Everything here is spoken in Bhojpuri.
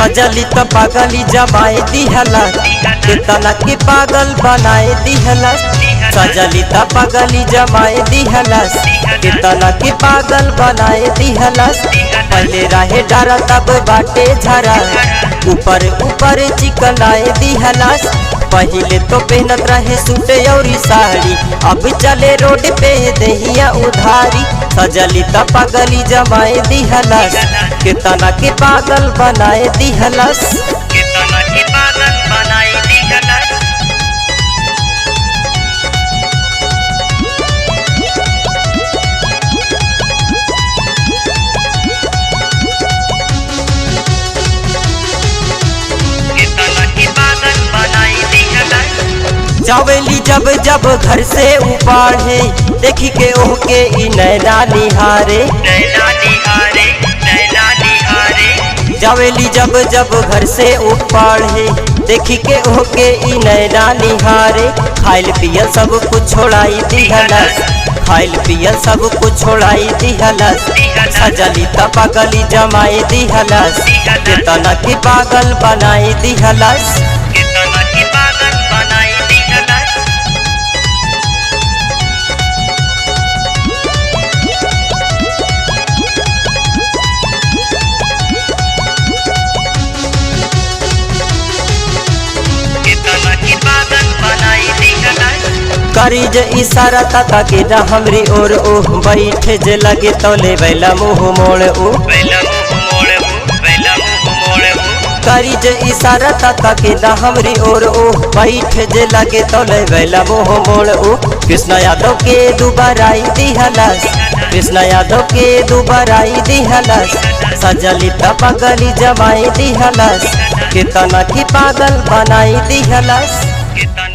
सजली त पागली जमाए दिहला कितना के पागल बनाए दिहला सजली त पागली जमाए दिहला कितना के पागल बनाए दिहला पहले रहे डरा तब बाटे झरा ऊपर ऊपर चिकनाए दिहला पहले तो पहनत रहे सूट और साड़ी अब चले रोड पे दहिया उधारी सजली त पागली जमाए दिहलस कितना के पागल बनाए दिहलस कितना के पागल बनाए दिहलस कितना के पागल बनाए दिहलस जावेली जब जब घर से उपाड़े देखी के ओके ई नैना निहारे जावेली जब जब घर से उपाड़े देखी के ओके ई नैना निहारे खाइल पियल सब कुछ छोड़ाई दिहलस खाइल पियल सब कुछ छोड़ाई दिहलस सजली त पागली जमाए दिहलस कितना के पागल बनाए दिहलस कितना के पागल बनाए दिहलस कितना के पागल बनाए दिहलस करी जे इशारा तता के ना हमरी ओर ओह बैठे जे लगे तौले बैला मुँह मोड़ ओ पहला मुंह मोड़े पहला मुंह मोड़े करी जे इशारा तता के ना हमरी ओर ओह बैठे जे लगे तौले बैला मुँह मोड़ ओ कृष्ण यादव के दोबारा आई दिहलस कृष्ण यादव के दोबारा आई दिहलस सजली त पागली जमाई दिहलस कितना की पागल बनाई दिहलस कितना